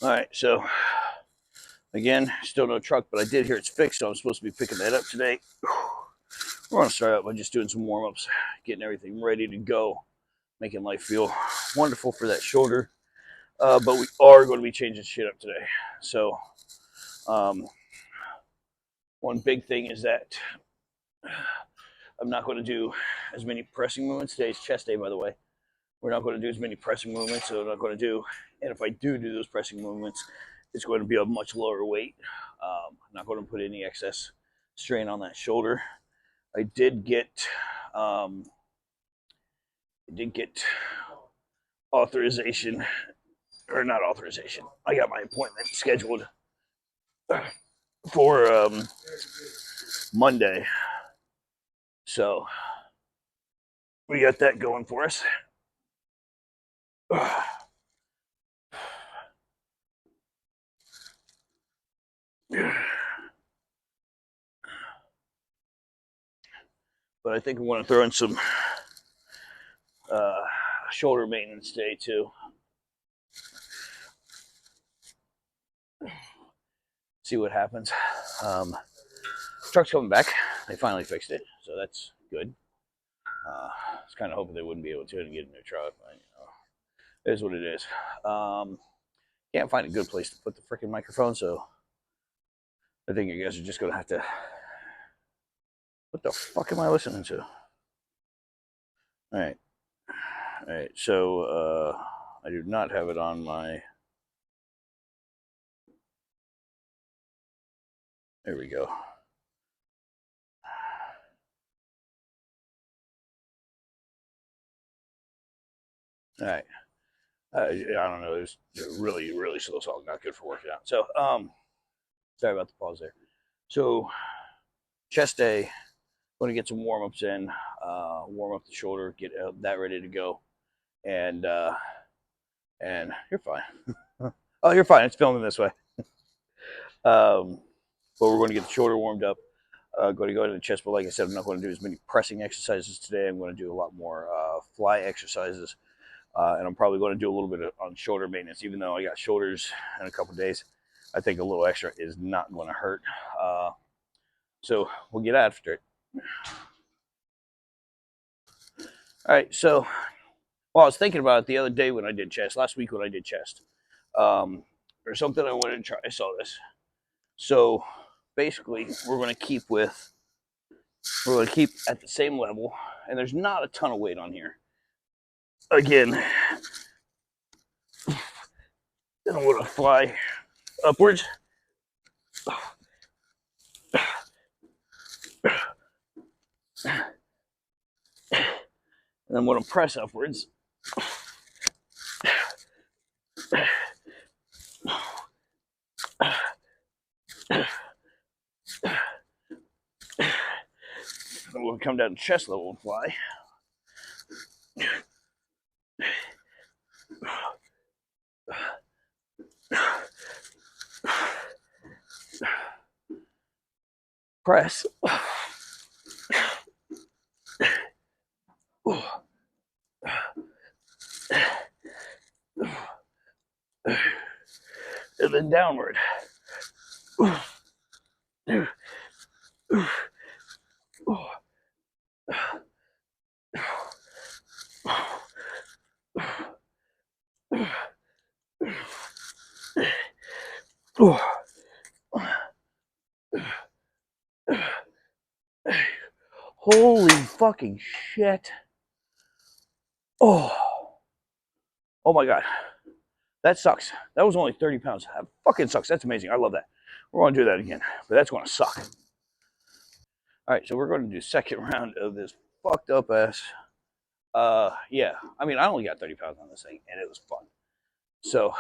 All right, so again, still no truck, but I did hear it's fixed, so I'm supposed to be picking that up today. We're going to start out by just doing some warm ups, getting everything ready to go, making life feel wonderful for that shoulder. But we are going to be changing shit up today. So, um, one big thing is that I'm not going to do as many pressing movements. Today's chest day, by the way. We're not going to do as many pressing movements, so I'm not going to do. And if I do those pressing movements, it's going to be a much lower weight. I'm not going to put any excess strain on that shoulder. I did get, um, authorization, or not authorization. I got my appointment scheduled for Monday, so we got that going for us. But I think I want to throw in some uh, shoulder maintenance day too. See what happens. Truck's coming back. They finally fixed it, so that's good. I was kind of hoping they wouldn't be able to get a new truck, but it is what it is. Can't find a good place to put the freaking microphone, so I think you guys are just gonna have to. What the fuck am I listening to? All right, all right. So I do not have it on my. There we go. All right. I don't know. It's really, really slow song. Not good for working out. So, sorry about the pause there. So, chest day. Going to get some warm ups in. Warm up the shoulder. Get that ready to go. And you're fine. Oh, you're fine. It's filming this way. But we're going to get the shoulder warmed up. Going to go into the chest, but like I said, I'm not going to do as many pressing exercises today. I'm going to do a lot more fly exercises. And I'm probably going to do a little bit on shoulder maintenance, even though I got shoulders in a couple days. I think a little extra is not going to hurt. So we'll get after it. All right. So, well, I was thinking about it the other day when I did chest, last week when I did chest. There's something I wanted to try. I saw this. So basically, we're going to keep at the same level, and there's not a ton of weight on here. Again, I don't want to fly upwards. And I'm going to press upwards. And we'll come down to chest level and fly. Press. And then downward. Holy fucking shit. Oh. Oh my God. That sucks. That was only 30 pounds. That fucking sucks. That's amazing. I love that. We're going to do that again, but that's going to suck. All right, so we're going to do second round of this fucked up ass. Yeah. I mean, I only got 30 pounds on this thing, and it was fun. So,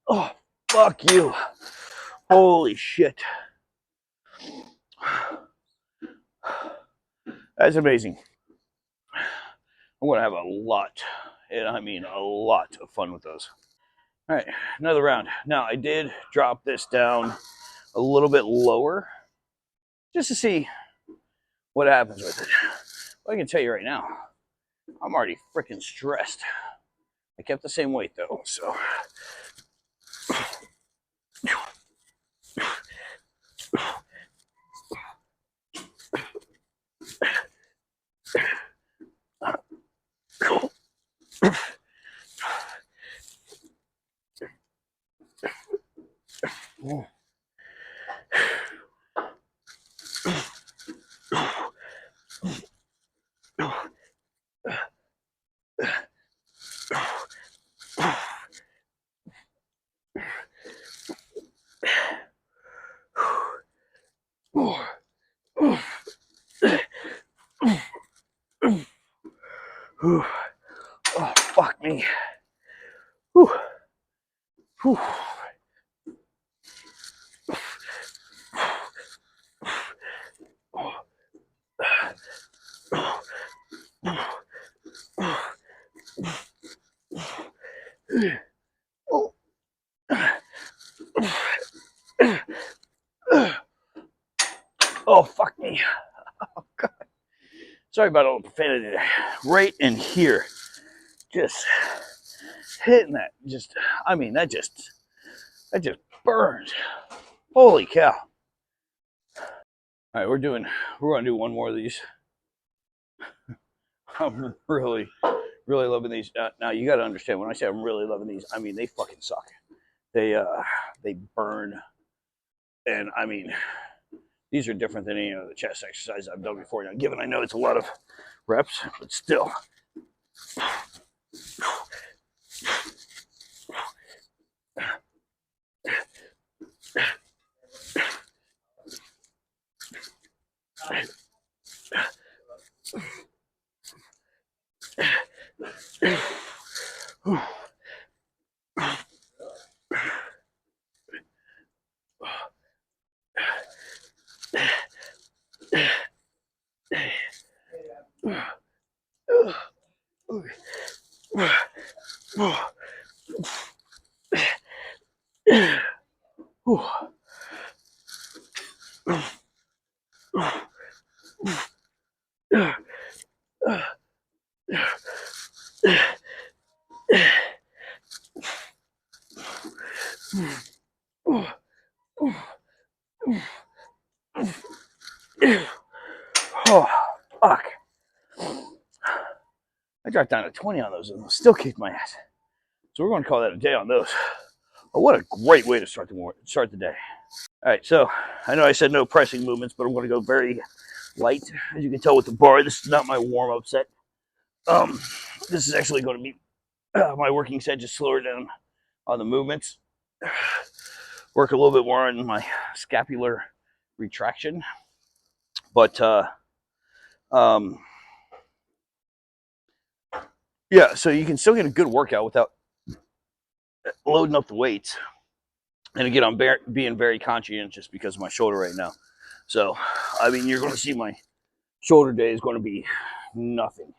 Oh, fuck you. Holy shit. That's amazing. I'm going to have a lot, and I mean a lot of fun with those. All right, another round. Now, I did drop this down a little bit lower just to see what happens with it. Well, I can tell you right now, I'm already freaking stressed. I kept the same weight though, so. Oh, fuck me. Whew. Whew. Oh, fuck me. Oh, God. Sorry about all the profanity. Right in here. Just hitting that. Just, I mean, that just burned. Holy cow. All right, we're going to do one more of these. I'm really loving these. Now, you got to understand, when I say I'm really loving these, I mean, they fucking suck. They burn. And I mean, these are different than any of the chest exercises I've done before. Now, given I know it's a lot of reps, but still. Oh, fuck. I dropped down to 20 on those and still kicked my ass. So we're going to call that a day on those. Oh, what a great way to start the day. All right, so I know I said no pressing movements, but I'm going to go very light. As you can tell with the bar, this is not my warm-up set. This is actually going to be my working set, just slower down on the movements. Work a little bit more on my scapular retraction. But yeah, so you can still get a good workout without loading up the weights. And again, I'm being very conscientious because of my shoulder right now. So, I mean, you're going to see my shoulder day is going to be nothing.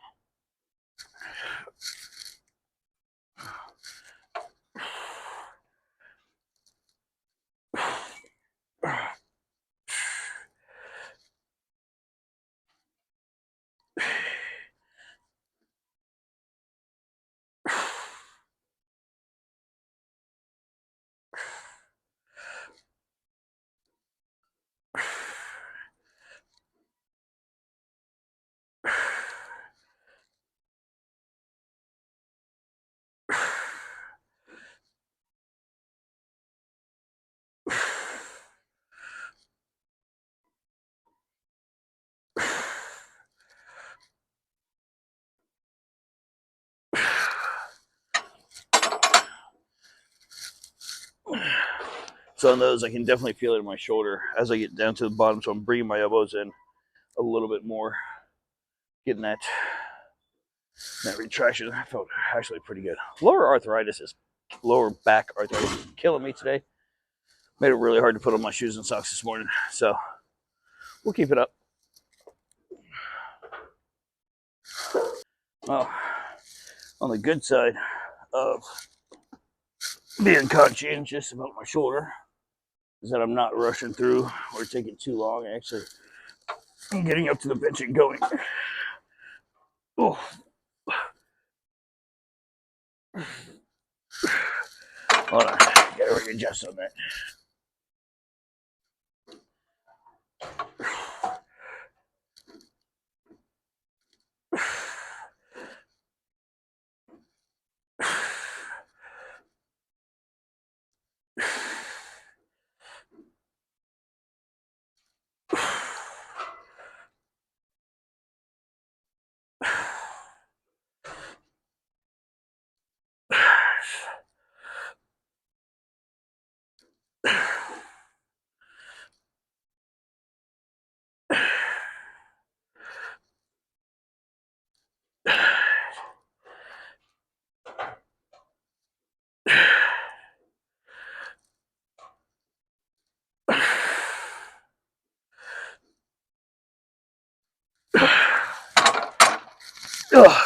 So on those, I can definitely feel it in my shoulder as I get down to the bottom. So I'm bringing my elbows in a little bit more, getting that retraction. I felt actually pretty good. Lower back arthritis is killing me today. Made it really hard to put on my shoes and socks this morning. So we'll keep it up. Well, on the good side of being conscientious about my shoulder is that I'm not rushing through or taking too long. Actually, I'm getting up to the bench and going. Oh. Hold on, gotta readjust on that.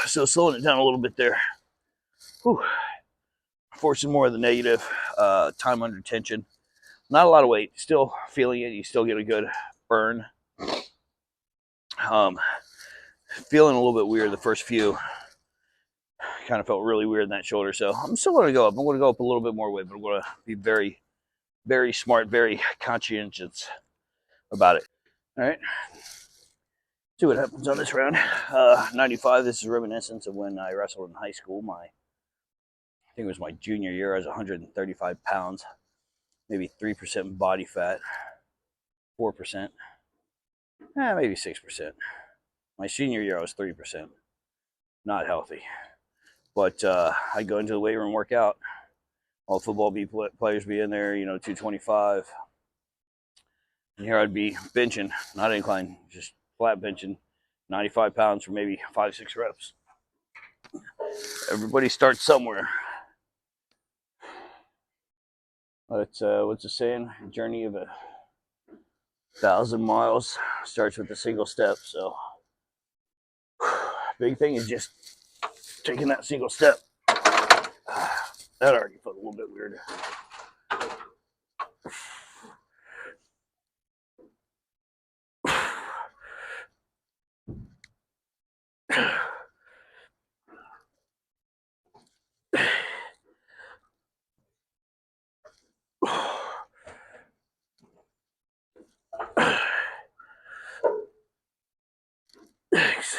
So slowing it down a little bit there. Whew. Forcing more of the negative time under tension. Not a lot of weight. Still feeling it. You still get a good burn. Feeling a little bit weird the first few. Kind of felt really weird in that shoulder. So I'm still going to go up. I'm going to go up a little bit more weight, but I'm going to be very, very smart, very conscientious about it. All right. See what happens on this round. 95. This is reminiscence of when I wrestled in high school. I think it was my junior year. I was 135 pounds, maybe 3% body fat, 4%, maybe 6%. My senior year, I was 3%. Not healthy. But I'd go into the weight room, work out. All football players be in there, 225. And here I'd be benching, not incline, just flat benching, 95 pounds for maybe 5-6 reps. Everybody starts somewhere. But what's the saying? A journey of 1,000 miles starts with a single step. So big thing is just taking that single step. That already felt a little bit weird. Thanks.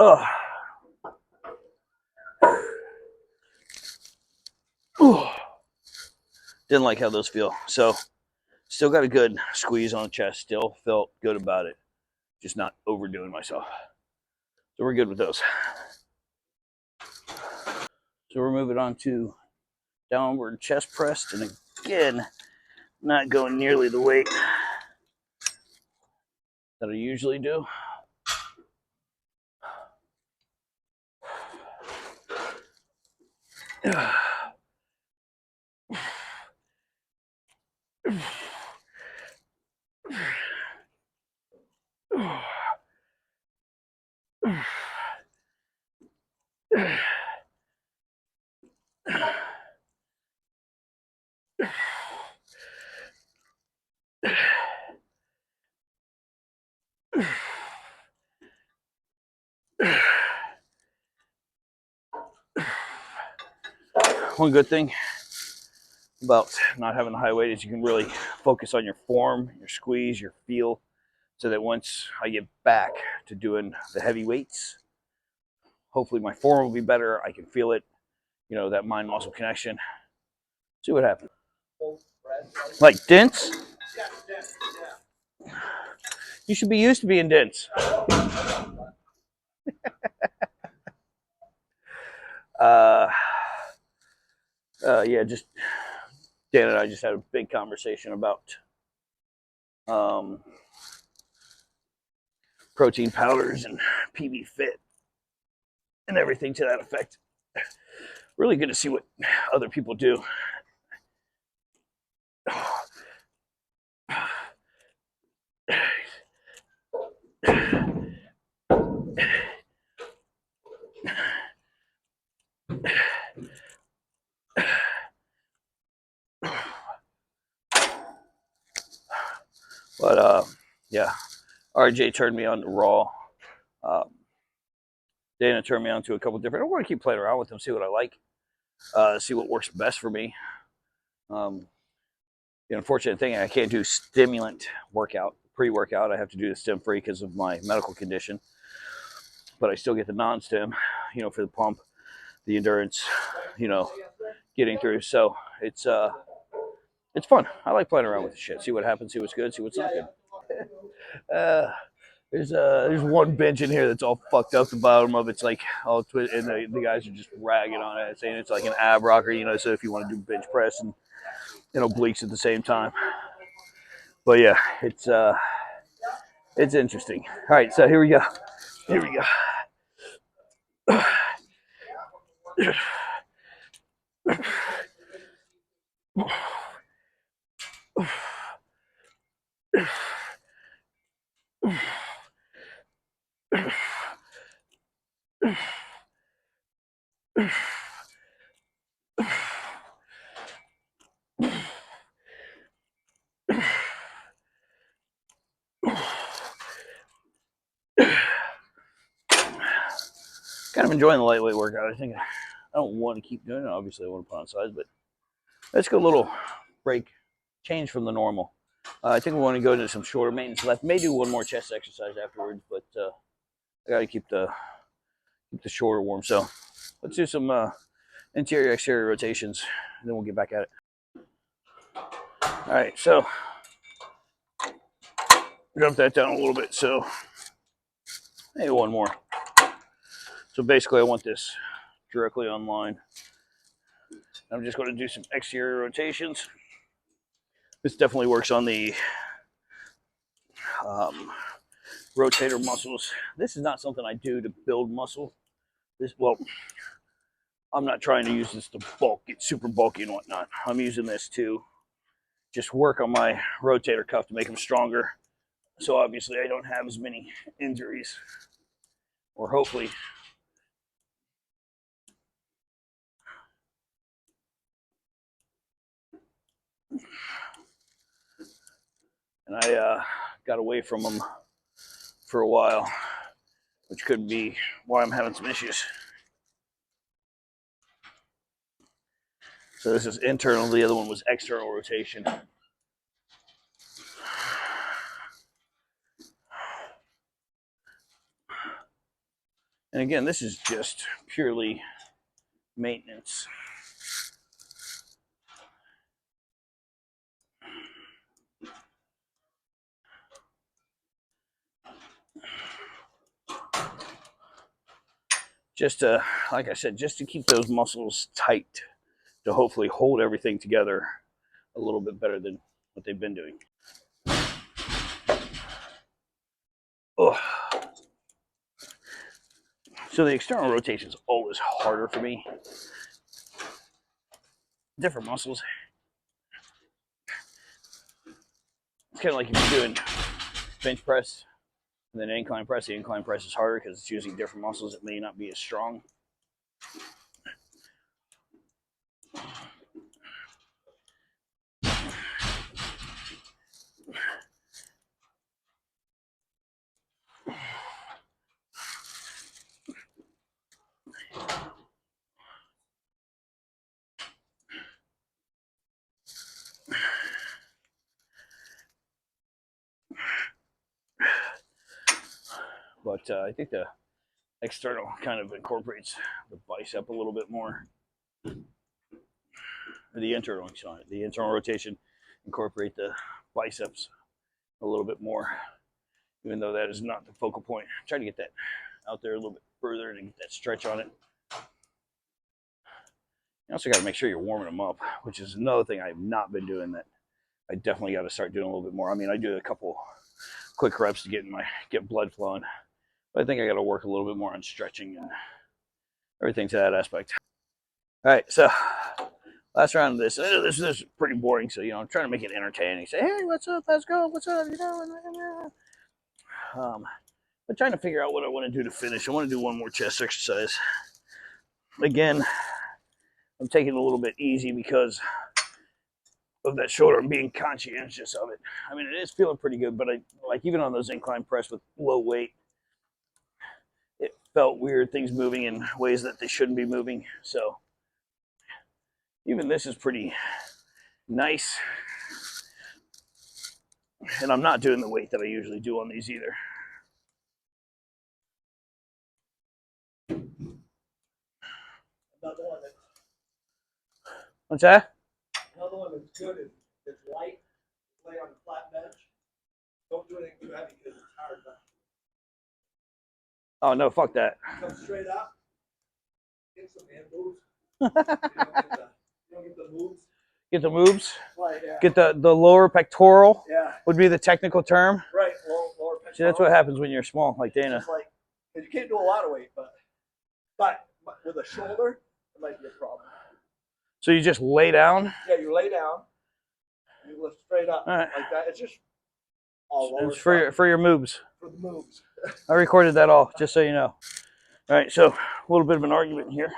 Oh. Didn't like how those feel. So still got a good squeeze on the chest. Still felt good about it. Just not overdoing myself. So we're good with those. So we're moving on to downward chest press. And again, not going nearly the weight that I usually do. One good thing about not having the high weight is you can really focus on your form, your squeeze, your feel. so that once I get back to doing the heavy weights, hopefully my form will be better. I can feel it, you know, that mind muscle connection. See what happens. Like dense? You should be used to being dense. Yeah, just Dan and I just had a big conversation about protein powders and PB Fit and everything to that effect. Really good to see what other people do. But yeah, RJ turned me on to Raw. Dana turned me on to a couple different. I want to keep playing around with them, see what I like, see what works best for me. The unfortunate thing, I can't do stimulant workout, pre-workout. I have to do the stem free because of my medical condition. But I still get the non-stem, you know, for the pump, the endurance, you know, getting through. So it's fun. I like playing around with the shit. See what happens. See what's good. See what's not good. There's one bench in here that's all fucked up. The bottom of it's like all and the guys are just ragging on it, saying it's like an ab rocker, you know. So if you want to do bench press and, you know, obliques at the same time. But yeah, it's interesting. All right, so here we go. Here we go. Kind of enjoying the lightweight workout. I think I don't want to keep doing it. Obviously, I want to put on size, but let's go a little break, change from the normal. I think we want to go into some shorter maintenance left. May do one more chest exercise afterwards, but I got to keep the shorter warm. So let's do some interior exterior rotations, and then we'll get back at it. All right, so drop that down a little bit. So maybe one more. So basically, I want this directly on line. I'm just going to do some exterior rotations. This definitely works on the rotator muscles. This is not something I do to build muscle. I'm not trying to use this to bulk, get super bulky and whatnot. I'm using this to just work on my rotator cuff to make them stronger. So obviously I don't have as many injuries, or hopefully. And I got away from them for a while, which could be why I'm having some issues. So this is internal, the other one was external rotation. And again, this is just purely maintenance. Just to, like I said, just to keep those muscles tight, to hopefully hold everything together a little bit better than what they've been doing. Ugh. So the external rotation is always harder for me. Different muscles. It's kind of like if you're doing bench press and then incline press. The incline press is harder because it's using different muscles that may not be as strong. but I think the external kind of incorporates the bicep a little bit more. Or the internal, sorry, the internal rotation incorporate the biceps a little bit more, even though that is not the focal point. Try to get that out there a little bit further and get that stretch on it. You also got to make sure you're warming them up, which is another thing I've not been doing that I definitely got to start doing a little bit more. I mean, I do a couple quick reps to get blood flowing, but I think I got to work a little bit more on stretching and everything to that aspect. All right, so last round of this. I know this is pretty boring, so I'm trying to make it entertaining. Say, hey, what's up? Let's go. What's up? I'm trying to figure out what I want to do to finish. I want to do one more chest exercise. Again, I'm taking it a little bit easy because of that shoulder. I'm being conscientious of it. I mean, it is feeling pretty good, but even on those incline press with low weight, it felt weird. Things moving in ways that they shouldn't be moving. So even this is pretty nice. And I'm not doing the weight that I usually do on these either. Another one that's What's that? Another one that's good is it's light. Lay on a flat bench. Don't do anything too heavy because it's hard. Oh no, fuck that. Come straight up. Get some hand moves. You don't get the moves. Get the moves. Right, yeah. Get the lower pectoral. Yeah. Would be the technical term. Right, lower pectoral. See, that's what happens when you're small, like Dana. It's like, because you can't do a lot of weight, but with a shoulder, it might be a problem. So you just lay down? Yeah, you lay down, you lift straight up all right. like that. It's just all lower. It's for your moves. For the moves. I recorded that all, just so you know. All right, so a little bit of an argument here.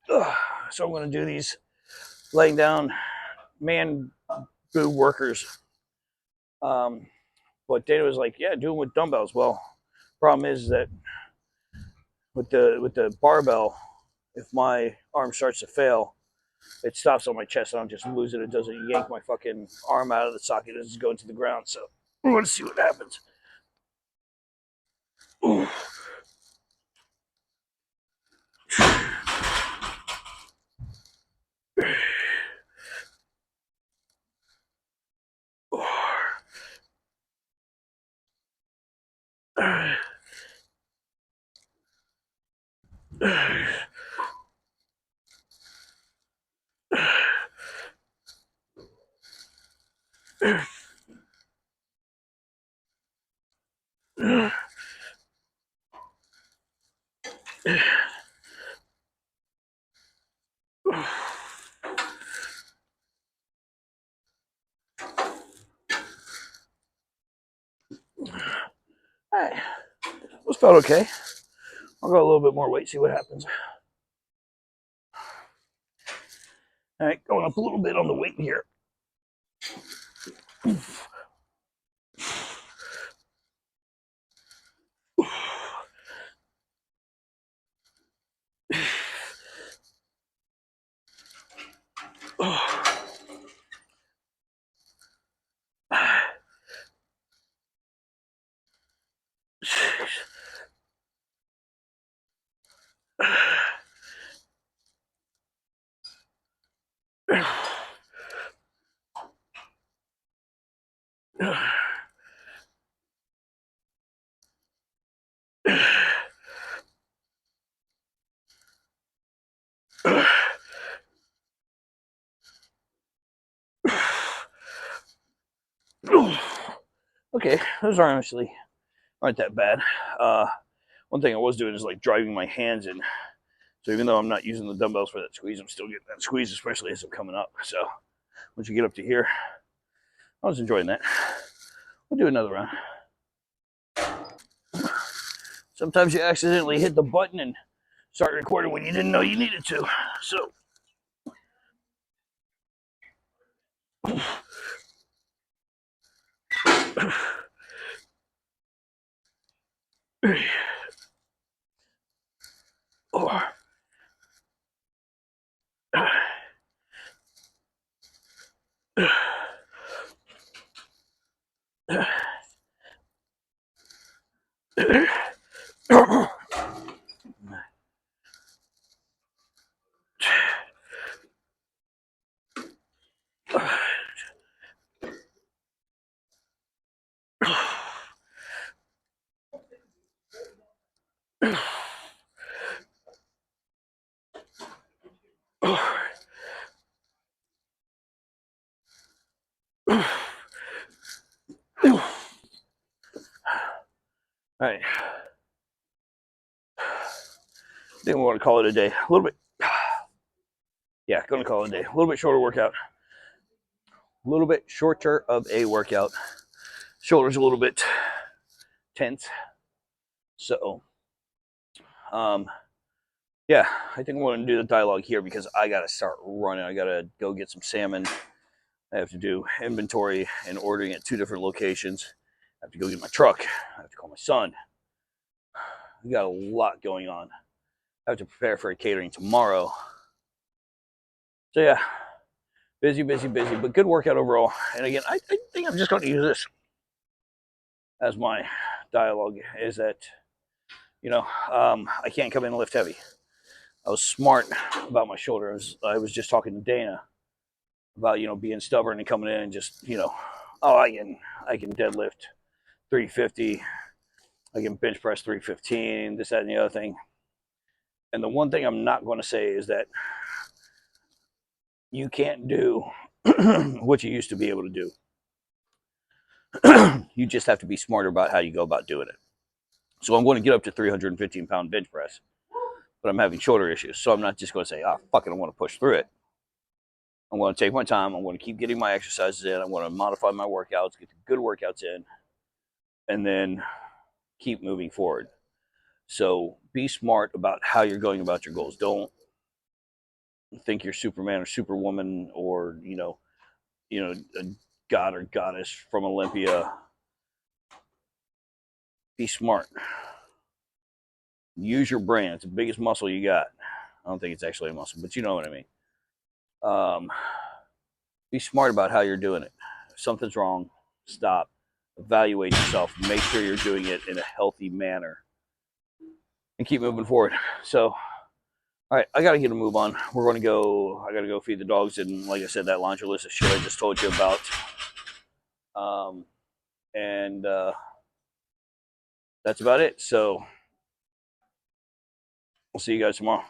So I'm going to do these laying down man boob workers. But Dana was like, yeah, do them with dumbbells. Well, problem is that with the barbell, if my arm starts to fail, it stops on my chest and I'm just losing it. It doesn't yank my fucking arm out of the socket. It's just going to the ground. So we're going to see what happens. Ooh. Alright, this felt okay. I'll go a little bit more weight, see what happens. Alright, going up a little bit on the weight here. Okay, those aren't that bad. One thing I was doing is like driving my hands in. So even though I'm not using the dumbbells for that squeeze, I'm still getting that squeeze, especially as I'm coming up. So once you get up to here, I was enjoying that. We'll do another round. Sometimes you accidentally hit the button and start recording when you didn't know you needed to. So All right. Then we want to call it a day. A little bit. Yeah, going to call it a day. A little bit shorter workout. A little bit shorter of a workout. Shoulders a little bit tense. So, yeah, I think I'm going to do the dialogue here because I got to start running. I got to go get some salmon. I have to do inventory and ordering at 2 different locations. I have to go get my truck. I have to call my son. We got a lot going on. I have to prepare for a catering tomorrow. So yeah, busy, but good workout overall. And again, I think I'm just going to use this as my dialogue. Is that I can't come in and lift heavy. I was smart about my shoulder. I was just talking to Dana about being stubborn and coming in and just I can deadlift 350. I can bench press 315. This, that, and the other thing. And the one thing I'm not going to say is that you can't do what you used to be able to do. You just have to be smarter about how you go about doing it. So I'm going to get up to 315-pound bench press, but I'm having shoulder issues. So I'm not just going to say, fuck it, I want to push through it. I'm going to take my time. I'm going to keep getting my exercises in. I'm going to modify my workouts, get the good workouts in, and then keep moving forward. So be smart about how you're going about your goals. Don't think you're Superman or Superwoman or, a god or goddess from Olympia. Be smart. Use your brain. It's the biggest muscle you got. I don't think it's actually a muscle, but you know what I mean. Be smart about how you're doing it. If something's wrong, stop, evaluate yourself, make sure you're doing it in a healthy manner, and keep moving forward. So, all right, I got to get a move on. I got to go feed the dogs, and like I said, that laundry list of shit I just told you about. And that's about it. So, we'll see you guys tomorrow.